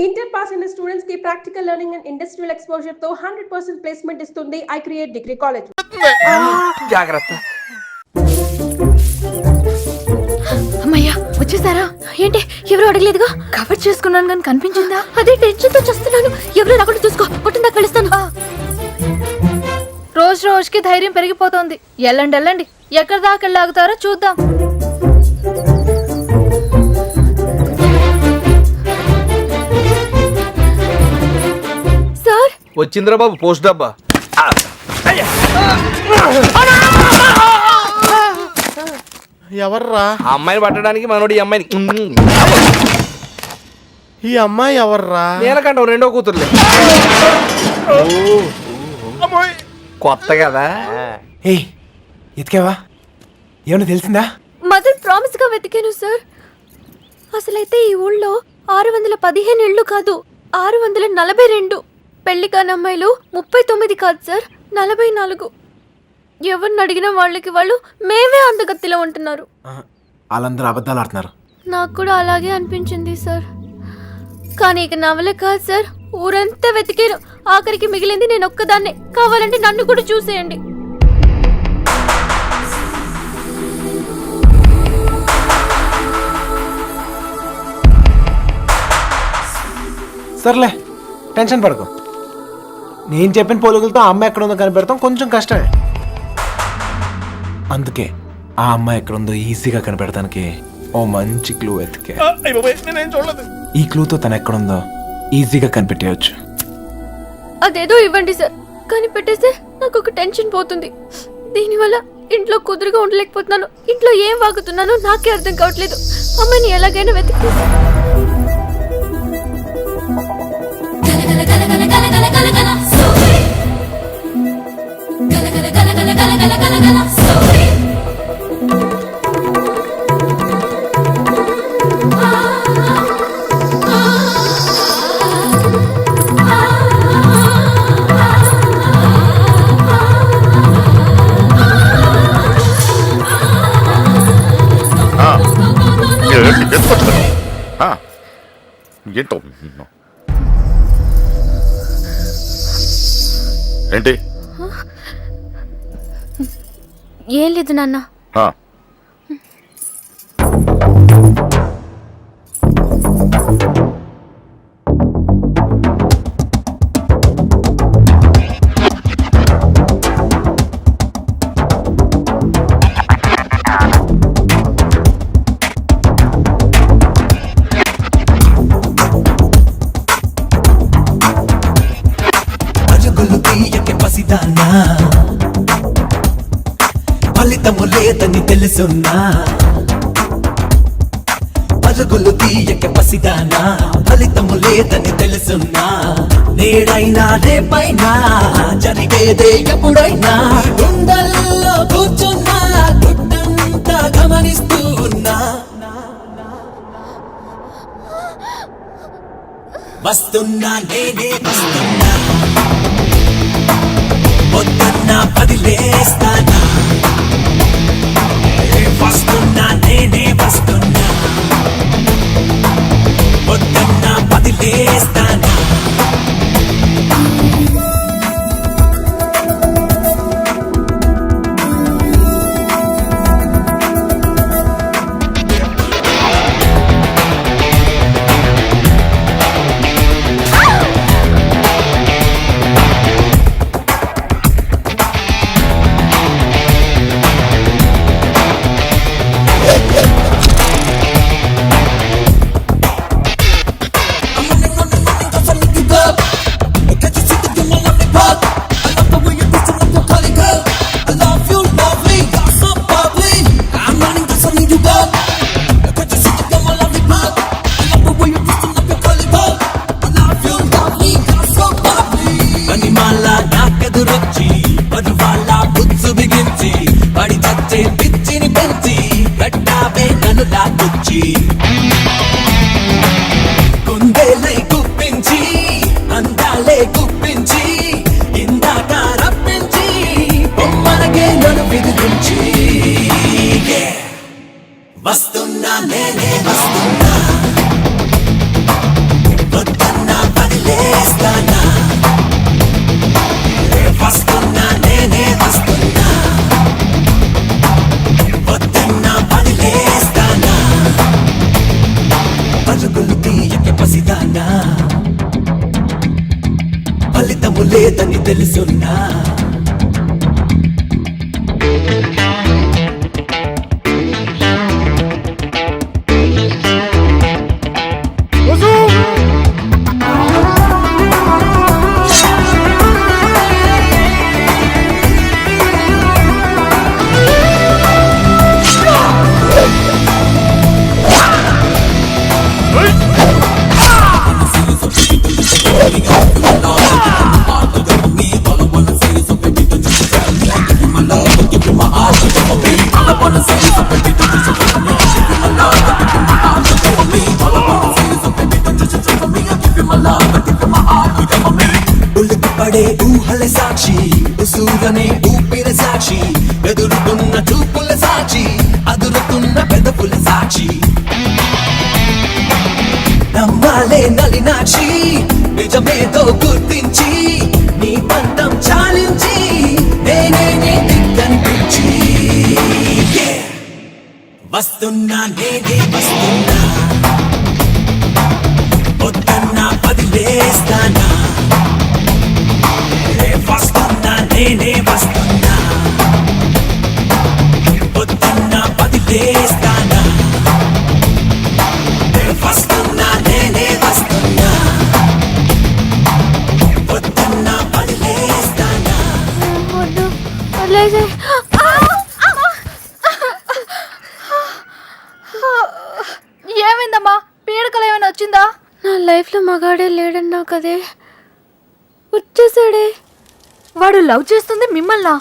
Inter pass అయిన students కి practical learning and industrial exposure తో 100% ప్లేస్మెంట్ ఇస్తుంది ఐ క్రియేట్ డిగ్రీ కాలేజ్. జాగ్రత్త. అమ్మయ్యా వచ్చేసారా? ఏంటి ఎవరు అడగలేదుగా? కవర్ చేసుకున్నాను కానీ కనిపించిందా? అదే టెన్షన్ తో చూస్తున్నాను. ఎవరు రాకుండా చూసుకో, పుట్టిందా కలుస్తాను. రోజు రోజుకి ధైర్యం పెరిగిపోతుంది. వెళ్ళండి వెళ్ళండి, ఎక్కడి దాకా వెళ్ళాగుతారో చూద్దాం. సార్ వచ్చిందిరా బాబు పోస్ట్ డబ్బా. ఎవర్రా ఆ అమ్మాయిని పట్టడానికి మనోడు ఈ అమ్మాయిని ఈ అమ్మాయి? ఎవర్రా? నేనకంటావు రెండో కూతురులే. కొత్త కదా. ఏయ్ ఎతికావా? ఏమన్నా తెలిసిందా? మదర్ ప్రామిస్ గా వెతికాను సార్. అసలైతే ఈ ఊళ్ళో 615 ఇళ్ళు కాదు, 642. పెళ్లి కాని అమ్మాయిలు 39 కాదు సార్, 44. ఎవరిని అడిగినా వాళ్ళకి వాళ్ళు మేమే అందగత్తిలో ఉంటున్నారు. వాళ్ళందరూ అబద్ధాలు ఆడుతున్నారు. నాకు కూడా అలాగే అనిపించింది సార్. కానీ ఇక నవలే కాదు సార్, ఊరంతా వెతికాను. ఆఖరికి మిగిలింది నేను ఒక్కదాన్నే. కావాలంటే నన్ను కూడా చూసేయండి. సర్లే టెన్షన్ పడకు. నేను చెప్పిన పోలికలతో ఆ అమ్మాయి ఎక్కడ ఉందో కనిపెడతాం కొంచెం కష్టమే. అందుకే ఆ అమ్మాయి ఎక్కడ ఉందో ఈజీగా కనిపెడతానికి ఓ మంచి క్లూ ఎతికే. ఈ క్లూతో తను ఎక్కడుందో ఈజీగా కనిపెట్టేయచ్చు. అదేదో ఇవ్వండి సార్, కనిపెట్టేస్తే నాకు ఒక టెన్షన్ పోతుంది. దీనివల్ల ఇంట్లో కుదురుగా ఉండలేకపోతున్నాను. ఇంట్లో ఏం వాగుతున్నానో నాకే అర్థం కావట్లేదు. అమ్మని ఎలాగైనా వెతికి ఏంటో ఏంటి? ఏం లేదు నాన్న. ఫలితము లేదని తెలుసున్నా, పరుగులు తీయక పసిదానా. ఫలితము లేదని తెలుసున్నా, నేడైనా రేపైనా జరిగేదే ఎప్పుడైనా. గుండెల్లో కూర్చున్నా, గుడ్డంతా గమనిస్తూ ఉన్నా. వస్తున్నా నేనే వస్తున్నా, పొద్దున్న పదిలేస్తానా. వస్తున్నా నేనే వస్తున్నా, పొద్దున్న పదిలేస్తానా. చేస్తానా ఫలితము లేదని తెలుసున్నా ఉలిక్కిపడే ఊహల సాక్షి ఉసూరనే ఊపిర సాక్షి ఎదురుతున్న చూపుల సాక్షి అదురుతున్న పెదవుల సాక్షి నమ్మాలే నలినాక్షి నిజమేదో గుర్తించి నీ పంతం చాలించి నేనే కనిపించి వస్తున్నా నేనే వస్తున్నా వస్తున్నా వదిలేస్తానా వస్తున్నా నేనే వస్తున్నా వస్తున్నా వదిలేస్తానా వస్తున్నా నేనే వస్తున్నా వస్తున్నా వదిలేస్తానా వద్దు వదిలేసే ఏమైందమ్మా పీడకలు ఏమైనా వచ్చిందా? నా లైఫ్లో మగాడే లేడన్నావు కదే, వచ్చేసాడే. వాడు లవ్ చేస్తుంది మిమ్మల్నా?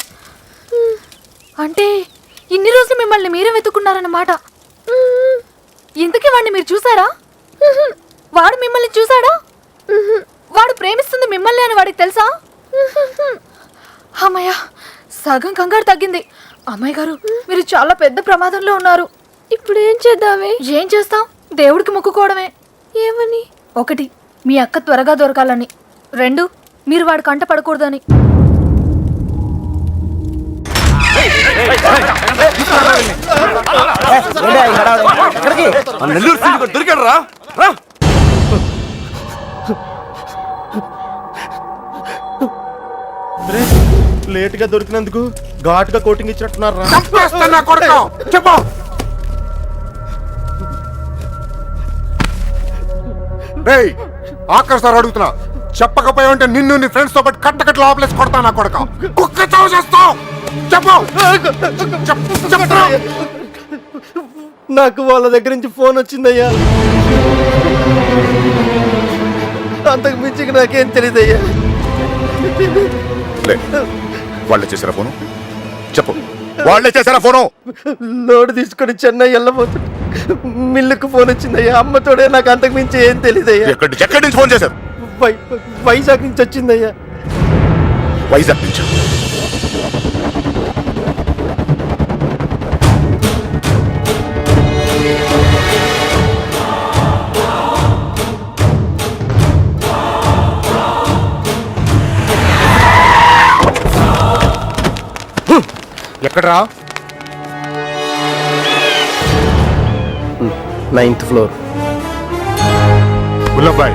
అంటే ఇన్ని రోజులు మిమ్మల్ని మీరే వెతుకున్నారన్నమాట. ఇంతకీ వాడిని మీరు చూసారా? వాడు మిమ్మల్ని చూసాడా? వాడు ప్రేమిస్తుంది మిమ్మల్ని అని వాడికి తెలుసా? అమ్మయ్య, సగం కంగారు తగ్గింది. అమ్మాయి గారు, మీరు చాలా పెద్ద ప్రమాదంలో ఉన్నారు. ఇప్పుడు ఏం చేద్దామే? ఏం చేస్తాం? దేవుడికి మొక్కుకోవడమే. ఏమని? 1, మీ అక్క త్వరగా దొరకాలని. 2, మీరు వాడి కంట పడకూడదని. దొరికాడు రా. లేట్ గా దొరికినందుకు ఘాటుగా కోటింగ్ ఇచ్చినట్టున్నారా? చెప్పు ఆఖరి సార్ అడుగుతున్నా, చెప్పకపోయా ఉంటే నిన్ను నీ ఫ్రెండ్స్ తో పాటు కట్టకట్ల ఆపలేసి కొడతా నా కొడక. కుక్క చావు చేస్తావు. చెప్పు. నాకు వాళ్ళ దగ్గర నుంచి ఫోన్ వచ్చిందయ్యా. అంతకు మించి నాకేం తెలియదయ్యా. వాళ్ళే చేశారా ఫోను? చెప్పు, వాళ్ళే చేశారా ఫోను? లోడ్ తీసుకొని చెన్నై వెళ్ళబోతుంది. మిల్లుకు ఫోన్ వచ్చిందయ్యా. అమ్మతోడే, నాకు అంతకు మించి ఏం తెలియదయ్యా. ఎక్కడి నుంచి ఫోన్ చేశారు? వైజాగ్ నుంచి వచ్చిందయ్యా. వైజాగ్ నుంచి? ఎక్కడరా? 9th floor. గుల్లబ్బాయ్,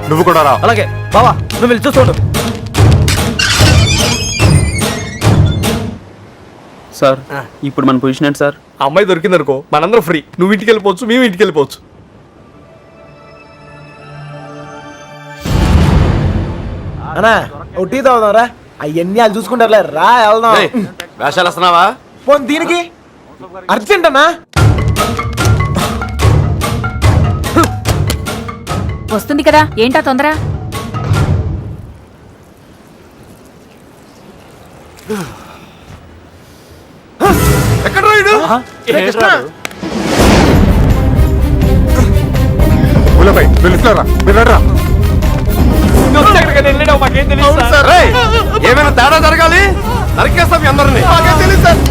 నువ్వు కూడా రా. అలాగే బావా, నువ్వు వెళ్ళి చూసుకోండు. సార్ ఇప్పుడు మన పొజిషన్ ఏంటి సార్? అమ్మాయి దొరికిందనుకో మనందరం ఫ్రీ. నువ్వు ఇంటికి వెళ్ళిపోవచ్చు, మేము ఇంటికి వెళ్ళిపోవచ్చు. అన్నా ఓ టీ తాగుదాంరా. అవన్నీ వాళ్ళు చూసుకుంటారులే, రా వెళ్దాం. వేషాలు వస్తున్నావా? పోనీ దీనికి అర్జెంట్ అన్నా. వస్తుంది కదా, ఏంటా తొందర? ఎక్కడ రాయుడు? గుల్లబ్బాయ్, వెళ్ళిస్తారా? వెళ్ళరా. ఏమైనా తేడా జరగాలి, నరికేస్తాం మీ అందరినీ. తెలియదు సార్.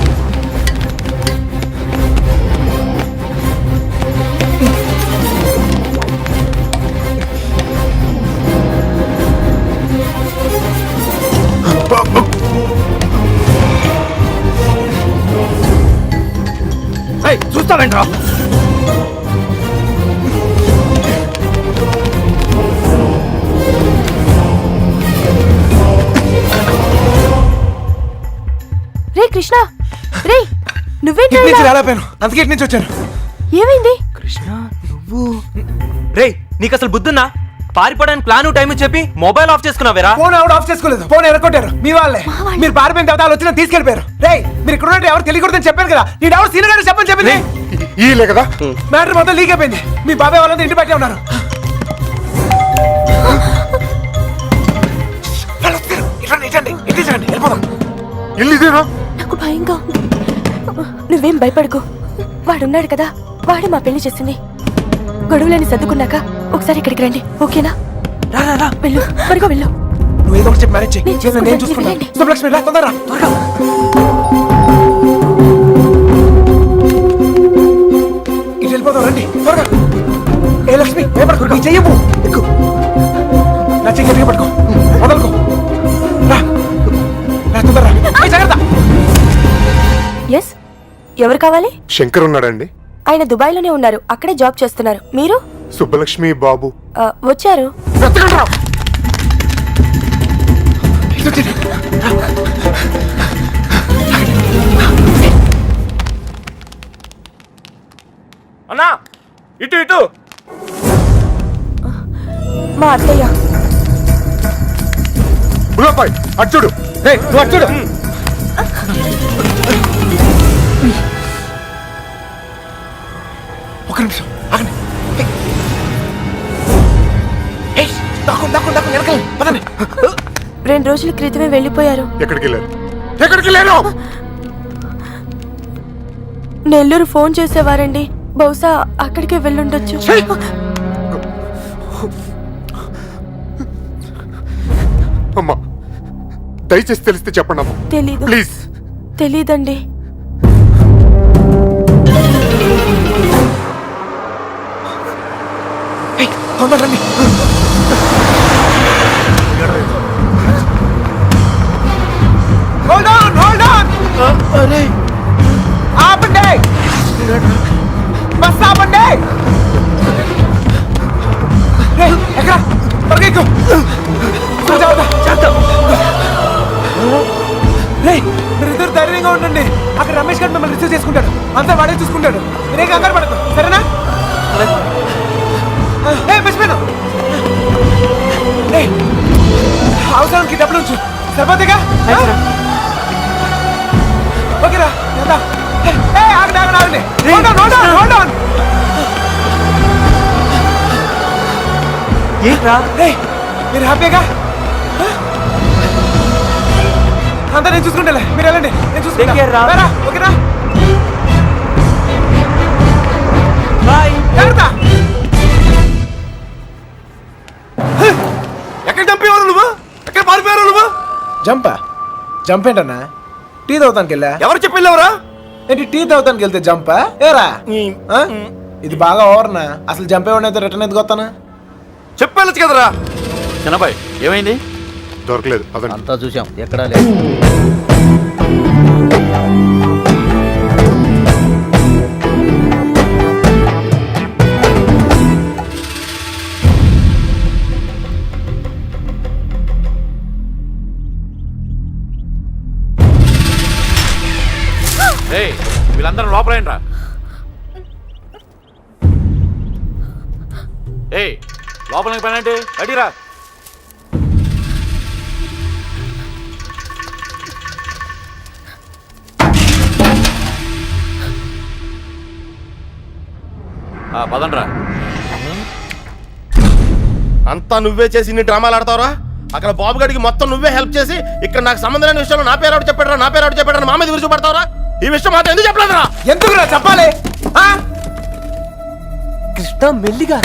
చూస్తావేంట్రా? కృష్ణ రే నువ్వేంటి ఇటు నుంచి రాలేపోయాను, అందుకే ఇటు నుంచి వచ్చాను. ఏమైంది? రే నీకు అసలు బుద్ధున్నా? పారిపోవడానికి ప్లాన్ టైం చెప్పి మొబైల్ ఆఫ్ చేసుకున్నావేరా? ఫోన్ ఎవరు ఆఫ్ చేసుకోలేదు, ఫోన్ ఎరగొట్టారు మీ వాళ్ళే. మీరు పారిపోయిన తర్వాత వాళ్ళు వచ్చిన తీసుకెళ్ళిపోయారు. రే మీరు ఇక్కడ ఉన్నట్టు ఎవరు తెలియకూడదని చెప్పాను కదా, నీ ఎవరు సీనియర్ గారు చెప్పని చెప్పింది. ఈలే కదా మ్యాటర్ మొత్తం లీక్ అయిపోయింది. మీ బాబాయ్ వాళ్ళంతా ఇంటి బయటే ఉన్నారు. ఇల్లు ఇదేనా? నాకు భయంగా ఉంది. నువ్వేం భయపడకు, వాడున్నాడు కదా, వాడే మా పెళ్లి చేసింది. గొడవలని సర్దుకున్నాక ఒకసారి ఇక్కడికి రండి, ఓకేనా? రా వెళ్ళు, త్వరగా వెళ్ళు. నువ్వు ఏదో ఒకటి చెప్పి మ్యారేజ్ చేయి, నేను చూసుకుంటాను, చూసుకుంటాను. వెళ్ళండి. శుభలక్ష్మి రా, తొందరగా త్వరగా. ఇటు వెళ్ళిపోతాం, రండి త్వరగా. ఏ లక్ష్మి భయపడకు, నీ చెయ్యవు ఎక్కు. నా చెయ్యి గట్టిగా పట్టుకో, వదలుకో. రా రా, తొందరగా రా. జాగ్రత్త. ఎస్, ఎవరు కావాలి? శంకర్ ఉన్నాడండి? ఆయన దుబాయ్లోనే ఉన్నారు, అక్కడే జాబ్ చేస్తున్నారు. మీరు? సుబ్బలక్ష్మి బాబు వచ్చారు. వెతకండి రా. ఇటు వచ్చేయండి. అన్నా ఇటు ఇటు. మా అత్తయ్య. బుల్లపాయ్ అచ్చుడు. రేయ్, నువ్వు అటు చూడు. ఒక నిమిషం ఆగండి. దాక్కు వెనకాల పదండి. 2 రోజుల క్రితమే వెళ్ళిపోయారు. ఎక్కడికి వెళ్ళారు? ఎక్కడికి వెళ్ళారు? నెల్లూరు ఫోన్ చేసేవారండి, బహుశా అక్కడికే వెళ్ళుండొచ్చు. అమ్మా దయచేసి తెలిస్తే చెప్పండి అమ్మా, తెలీదు. ప్లీజ్. తెలీదండి. తొందర రండి. Hold on, hold on. ఆపండి, బస్ ఆపండి. రేయ్, ఎక్కడ త్వరగా ఎక్కు. రేయ్, మీరిద్దరు ధైర్యంగా ఉండండి. అక్కడ రమేష్ గారు మిమ్మల్ని రిసీవ్ చేసుకుంటాడు, అంతా వాడే చూసుకుంటాడు. మీరే కంగారు పడదు, సరేనా? మర్చిపోయాను. అవసరానికి డబ్బులు ఉంచు, సరిపోతేగా? ఓకేరా, ఆగండి ఆగండి ఆగండి. Hold on. ఏంట్రా? మీరు హ్యాపీగా? అంతా నేను చూసుకుంటాలే, మీరు వెళ్ళండి, నేను Take care రా. చూసుకుంటా. ఓకేనా? బాయ్. జాగ్రత్త. ఎక్కడ చంపేవారు నువ్వు? ఎక్కడ పారిపోయారు నువ్వు? జంప్ ఏంటన్నా? టీ తాగుతానికి వెళ్ళా. ఎవరు చెప్పి వెళ్ళావురా? ఏంటి టీ తాగుతానికి వెళ్తే జంపా? ఏరా ఆ? ఇది బాగా ఓవర్నా? అసలు జంపేవాడినైతే రిటర్న్ ఎందుకు వస్తానా? చెప్పెళ్ళచ్చు కదరా. చిన్నబాయ్ ఏమైంది? దొరకలేదు అదండి. అంతా చూసాం, ఎక్కడా లేదు. వీళ్ళందరూ లోపలేంట్రా. లోపలికి పని అంటే అడిరా. పదండ్రా. అంతా నువ్వే చేసి ఇన్ని డ్రామాలు ఆడతావురా? అక్కడ బాబు గడికి మొత్తం నువ్వే హెల్ప్ చేసి ఇక్కడ నాకు సంబంధం లేని విషయంలో నా పేరు చెప్పాడు మా మీద విరుచుపడతావురా? ఈ విషయం మాత్రం ఎందుకు చెప్పలేదురా? ఎందుకురా చెప్పాలి? కృష్ణ మెల్లిగా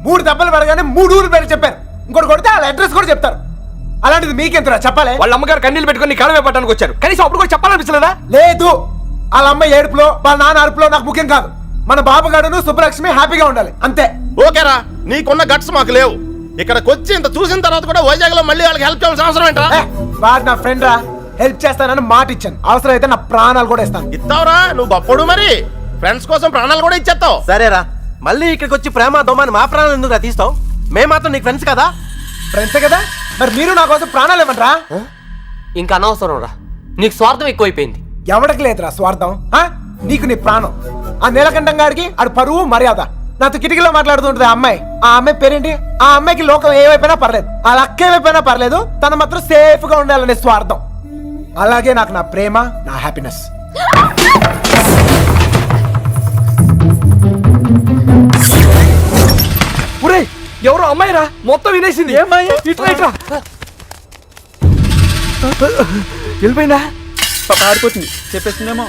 3 దెబ్బలు పడగానే 3 ఊరు పేరు చెప్పారు. ఇంకోటి కొడితే వాళ్ళ అడ్రస్ కూడా చెప్తారు. అలాంటిది మీకెంతరా చెప్పాలి? వాళ్ళ అమ్మగారు కన్నీళ్ళు పెట్టుకుని కాలమే పట్టడానికి వచ్చారు, కనీసం అప్పుడు కూడా చెప్పాలనిపించలేదా? లేదు, వాళ్ళ అమ్మ ఏడుపులో వాళ్ళ నాన్న అరుపులో నాకు ముఖ్యం కాదు. మన బాబుగాడును సుబ్బలక్ష్మి హ్యాపీగా ఉండాలి, అంతే. ఓకేరా, నీకున్న గట్స్ మాకు లేవు. ఇక్కడికి వచ్చి ఇంత చూసిన తర్వాత కూడా వైజాగ్ లో మళ్ళీ వాళ్ళకి హెల్ప్ చేయాల్సిన అవసరం ఏంట్రా? వాడు నా ఫ్రెండ్ రా, హెల్ప్ చేస్తానని మాట ఇచ్చాను. అవసరం అయితే నా ప్రాణాలు కూడా ఇస్తాను. ఇస్తావురా నువ్వు బప్పుడు, మరి ఫ్రెండ్స్ కోసం ప్రాణాలు కూడా ఇచ్చేస్తావు. సరేరా, మళ్ళీ ఇక్కడికి వచ్చి ప్రేమ దోమని మా ప్రాణాలు ఎందుకు తీస్తావు? మేము మాత్రం నీకు ఫ్రెండ్స్ కదా? ఫ్రెండ్సే కదా, మరి మీరు నా కోసం ప్రాణాలు ఇవ్వండిరా. ఇంకా అనవసరం రా, నీకు స్వార్థం ఎక్కువైపోయింది. ఎవడికి లేదురా స్వార్థం? నీకు నీ ప్రాణం. ఆ నీలకంఠం గారికి ఆడు పరువు మర్యాద. నాతో కిటికీలో మాట్లాడుతుంటది ఆ అమ్మాయి పేరేంటి? ఆ అమ్మాయికి లోకం ఏమైపోయినా పర్లేదు, ఆ లక్క ఏమైపోయినా పర్లేదు, తన మాత్రం సేఫ్ గా ఉండాలనే స్వార్థం. అలాగే నాకు నా ప్రేమ, నా హ్యాపీనెస్. ఒరేయ్ ఎవరో అమ్మాయిరా, మొత్తం వినేసింది. ఇట్లా ఇట్లా వెళ్ళిపోయిందా? పారిపోతుంది, చెప్పేసిందేమో.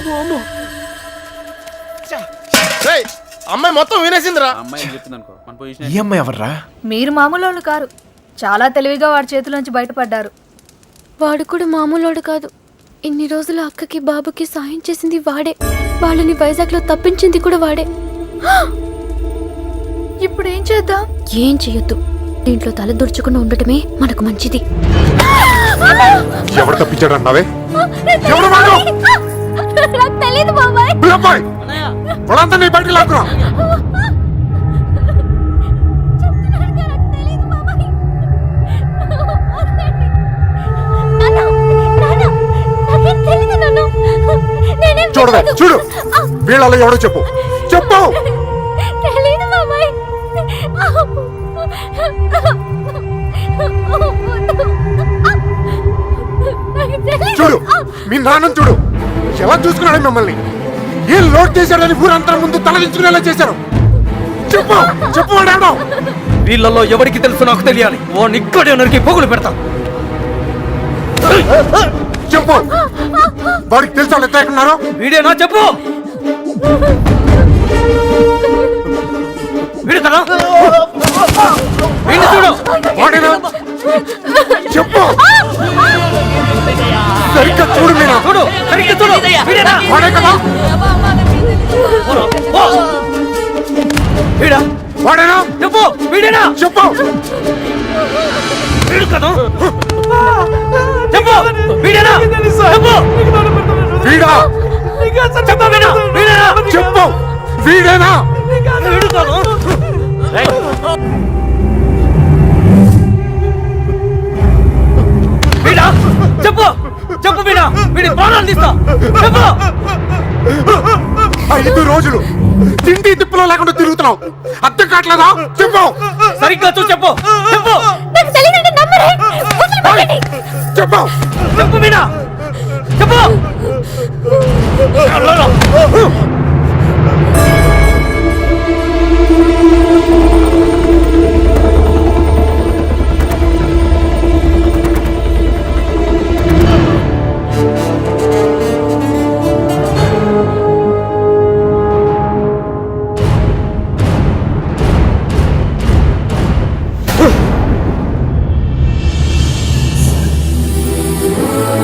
రేయ్, అమ్మాయి మొత్తం వినేసిందిరా. ఈ అమ్మాయి ఎవర్రా? మీరు మామూలు వాళ్ళు కారు, చాలా తెలివిగా వాడి చేతిలోంచి బయటపడ్డారు. వాడు కూడా మామూలోడు కాదు. ఇన్ని రోజులు అక్కకి బాబుకి సాయం చేసింది వాడే. వాళ్ళని వైజాగ్లో తప్పించింది కూడా వాడే. ఇప్పుడు ఏం చేద్దాం? ఏం చెయ్యొద్దు. దీంట్లో తల దుర్చకుండా ఉండటమే మనకు మంచిది. ఎవరు తప్పించాడు అన్నావే? ఎవరు వాడు? నాకు తెలీదు బాబాయ్. అబ్బాయి వాళ్ళంతా నీ బయటికి లాక్కురా. చూడవే, చూడు వీళ్ళలో ఎవడో చెప్పు. చెప్పు. తెలీదు బాబాయ్. చూడు మీ నాన్న చూడు ఎలా చూసుకున్నాడు మిమ్మల్ని. ఏం లోడ్ చేశాడని ఊరంతా ముందు తలదించుకునేలా చేశారు. చెప్పు చెప్పు వాడేవడో. వీళ్ళల్లో ఎవరికి తెలుసు నాకు తెలియాలి. ఓ నిక్కడే నరికి పొగులు పెడతా. చెప్పు వాడికి తెలుసు వాళ్ళు ఎంత ఎక్కడున్నారో. వీడేనా? చెప్పు. వీడు కదా? వీడిని చూడు. వాడేనా? చెప్పు సరిగ్గా చూడు మీనా. చూడు, సరిగ్గా చూడు. వీడేనా? వాడే కదా? వీడా? వాడేనా? చెప్పు. వీడేనా? చెప్పు. వీడు కదా? చెప్పు. వీడేనా? చెప్పు. వీడా? చెప్పు. వీడేనా? చెప్పు. వీడేనా? వీడు కదా? వీడా? చెప్పు. చెప్పు వీడా. వీడి ప్రాణాలు తీస్తా. చెప్పు. 5 రోజులు తిండి తిప్పులో లేకుండా తిరుగుతున్నావు. అర్థం కావట్లేదా? చెప్పు. సరిగ్గా చూసి చెప్పు. చెప్పు. చెప్పు. చెప్పు వీడా. చెప్పు.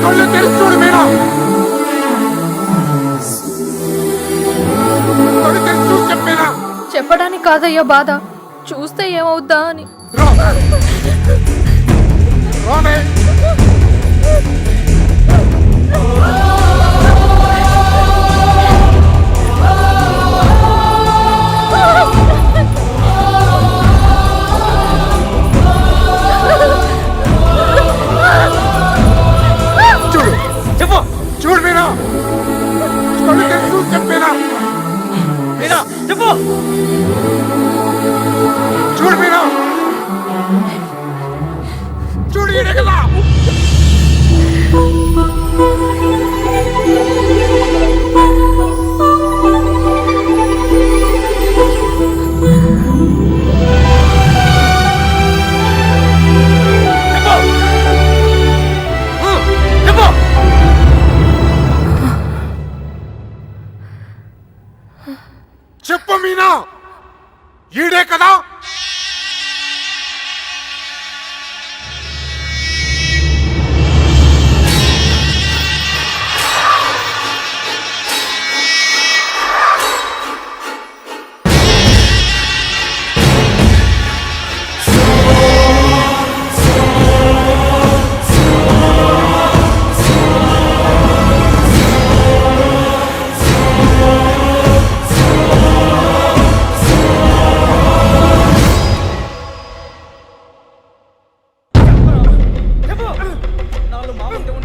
కళ్ళు తెరిచి చూడు మీనా. కళ్ళు తెరిచి చూసి చెప్పేనా. చెప్పడానికి కాదయ్యా బాధ, చూస్తే ఏమవుద్దా అని. రానే. చూడు చెప్పు. చూడు మీనా. కళ్ళు తెరిచి చూసి చెప్పేనా. వీడా. చెప్పు. చూడు మీనా. చూడు ఈడే కదా.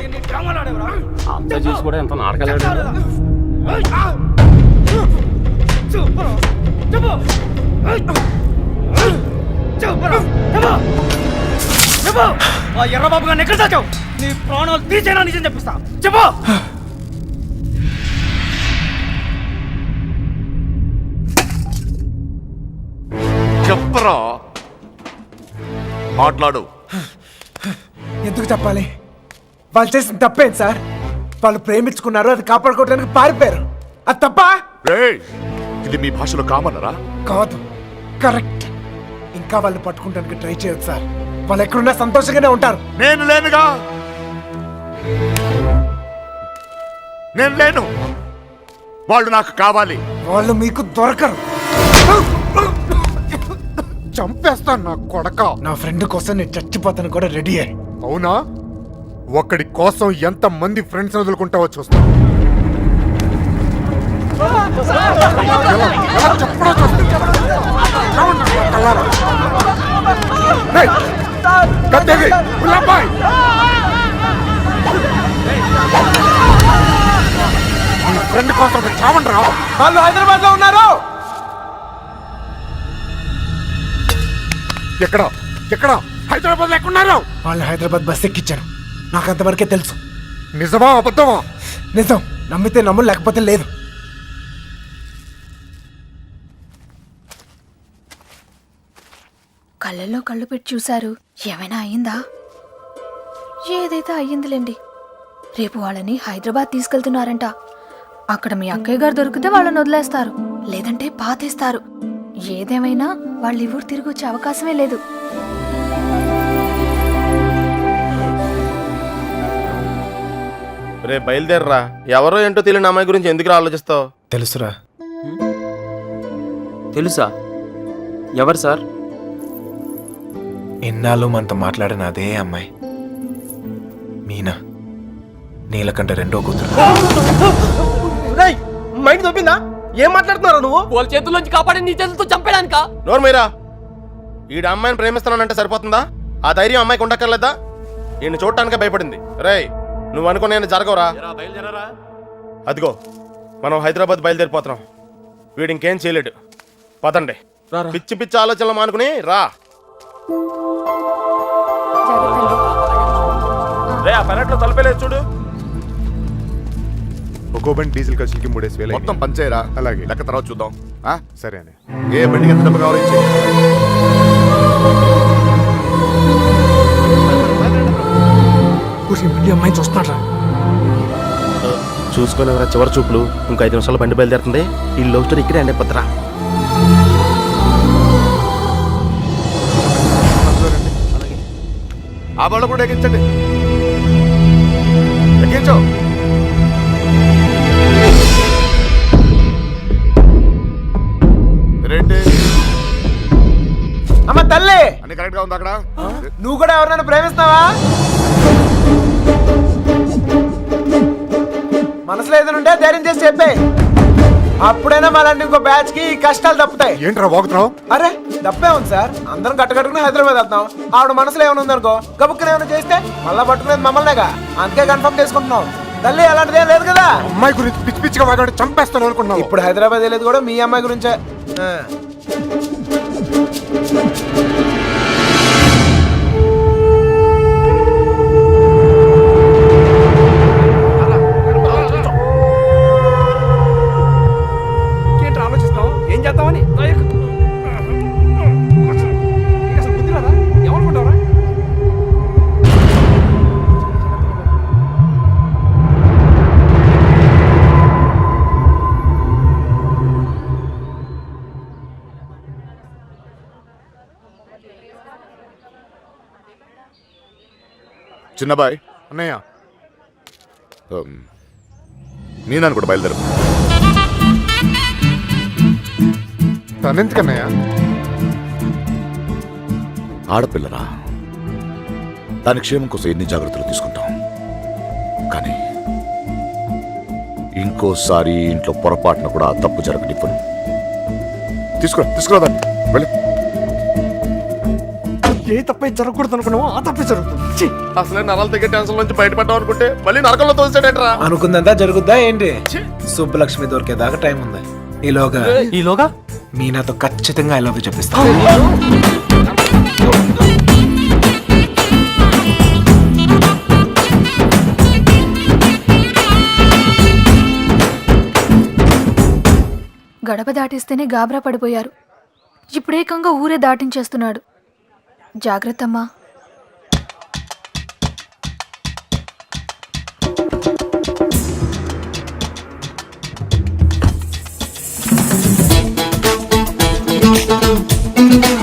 ఎన్ని డ్రామాలు ఆడేవరా? అంత చూసి కూడా ఎంత నాటకాలు చెప్పరా? చెప్పు. చెప్పరా? చెప్పు. చెప్పు. ఆ ఎర్రబాబు గారిని ఎక్కడ దాచావు? నీ ప్రాణాలు తీసేనా నిజం చెప్పిస్తా. చెప్పు. చెప్పరా, మాట్లాడు. ఎందుకు చెప్పాలి? వాళ్ళు చేసిన తప్పేంటి సార్? వాళ్ళు ప్రేమించుకున్నారు, అది కాపాడుకోవడానికి పారిపోయారు. అది తప్ప రేయ్, ఇది మీ భాషలో కామనరా? కాదు, కరెక్ట్. ఇంకా వాళ్ళు పట్టుకుంటానికి ట్రై చేయొచ్చు సార్. వాళ్ళు ఎక్కడున్నా సంతోషంగానే ఉంటారు. నేను లేనుగా, నేను లేను. వాళ్ళు నాకు కావాలి. వాళ్ళు మీకు దొరకరు. చంపేస్తాను నా కొడక. నా ఫ్రెండ్ కోసం నేను చచ్చిపోతాను కూడా రెడీ అయ్యి. అవునా? ఒక్కడి కోసం ఎంత మంది ఫ్రెండ్స్ వదులుకుంటావో చూస్తా. ఫ్రెండ్ కోసం చావండి రా. వాళ్ళు హైదరాబాద్ లో ఉన్నారు. ఎక్కడ ఎక్కడ హైదరాబాద్ లో ఎక్కడున్నారు? వాళ్ళు హైదరాబాద్ బస్ ఎక్కించారు. నాకు అంతవరకే తెలుసు. నిజమా అబద్ధమా? నిజం. నమ్మితే నమ్ము, లేకపోతే లేదు. కళ్ళల్లో కళ్ళు పెట్టి చూశారు. ఏమైనా అయ్యిందా? ఏదైతే అయ్యిందిలేండి. రేపు వాళ్ళని హైదరాబాద్ తీసుకెళ్తున్నారంట. అక్కడ మీ అక్కయ్య గారు దొరికితే వాళ్ళని వదిలేస్తారు, లేదంటే పాతేస్తారు. ఏదేమైనా వాళ్ళు ఈ ఊరు తిరిగి వచ్చే అవకాశమే లేదు. రే బయలుదేరరా. ఎవరో ఏంటో తెలియని అమ్మాయి గురించి ఎందుకు ఆలోచిస్తావు? తెలుసురా. తెలుసా? ఎవరు సార్? ఎన్నాళ్ళు మనతో మాట్లాడిన అదే అమ్మాయి, మీనా. నీలకంఠ రెండో కూతురు. మైండ్ దొబ్బిందా? ఏం మాట్లాడుతున్నారా నువ్వు? వాళ్ళ చేతుల్లోంచి కాపాడి నీ చేతులతో చంపేడానికా? నోరు మీరా. ఈడ అమ్మాయిని ప్రేమిస్తున్నానంటే సరిపోతుందా? ఆ ధైర్యం అమ్మాయికి ఉండక్కర్లేదా? ఈయన చూడటానికే భయపడింది. రేయ్, నువ్వు అనుకునే జరగవురా. అదిగో మనం హైదరాబాద్ బయలుదేరిపోతున్నాం. వీడు ఇంకేం చేయలేడు. పదండి. పిచ్చి పిచ్చి ఆలోచనలు మానుకుని రా. రే, ఆ పెరట్లో తలపేలేదు చూడు. ఒక్కో బండి డీజిల్ ఖర్చులకి 3,000 మొత్తం పంచేరా. అలాగే, లెక్క తర్వాత చూద్దాం. సరే అని. ఏ బండికి ఎంత డబ్బు కావాలో ఇచ్చే. అమ్మాయి చూస్తున్నారా? చూసుకొని ఎవరా చివరి చూపులు. ఇంకో 5 నిమిషాలు బండి బయలుదేరుతుంది. ఈ లవ్ స్టోరీ ఇక్కడే అండి పత్రా. ఆ వాళ్ళు కూడా ఎక్కించండి. ఎక్కించు. రేంటి అమ్మ తల్లి, అన్ని కరెక్ట్ గా ఉంది అక్కడ. నువ్వు కూడా ఎవరినైనా ప్రేమిస్తావా? మనసులో ఏదైనా ఉంటే ధైర్యం చేసి చెప్పే. అప్పుడైనా మళ్ళీ ఇంకో బ్యాచ్ కి ఈ కష్టాలు తప్పుతాయి. ఏంట్రా వాగుతున్నావు? అరే తప్పే ఉంది సార్. అందరం కట్టుకట్టుకుని హైదరాబాద్ వెళ్తాం. ఆవిడ మనసులో ఏమైనా ఉందనుకో, గబుక్కున ఏమైనా చేస్తే మళ్ళా పట్టుకునేది మమ్మల్నేగా. అందుకే కన్ఫర్మ్ చేసుకుంటున్నాం. తల్లి అలాంటిదేం లేదు కదా. అమ్మాయి గురించి పిచ్చి పిచ్చిగా వాగాడు, చంపేస్తాను అనుకున్నావు. ఇప్పుడు హైదరాబాద్ వెళ్ళేది కూడా మీ అమ్మాయి గురించే. ఆలోచిస్తావు ఏం చేద్దామని? ఏమనుకుంటావరా? చిన్నబాయ్ అన్నయ్య, నేను కూడా బయలుదేరు. తనెందుకన్నయ్య? ఆడపిల్లరా, దాని క్షేమం కోసం ఎన్ని జాగ్రత్తలు తీసుకుంటాం. కానీ ఇంకోసారి ఇంట్లో పొరపాటున కూడా ఆ తప్పు జరగనివ్వను. తీసుకురా దాన్ని. వెళ్ళి. ఏ తప్పే జరగకూడదు అనుకున్నావో ఆ తప్పే జరుగుతుంది. ఛీ! అసలే నరాలు తెగే టెన్షన్ నుంచి బయటపడ్డాం అనుకుంటే మళ్ళీ నరకంలో తోసాడేట్రా. అనుకుందంతా జరుగుద్దా ఏంటి? సుబ్బలక్ష్మి దొరికేదాకా టైం ఉంది. ఈలోగా మీనాతో ఖచ్చితంగా ఐ లవ్ యూ చెప్పిస్తా. గడప దాటిస్తేనే గాబరా పడిపోయారు. ఇప్పుడేకంగా ఊరే దాటించేస్తున్నాడు. జాగ్రత్తమ్మా.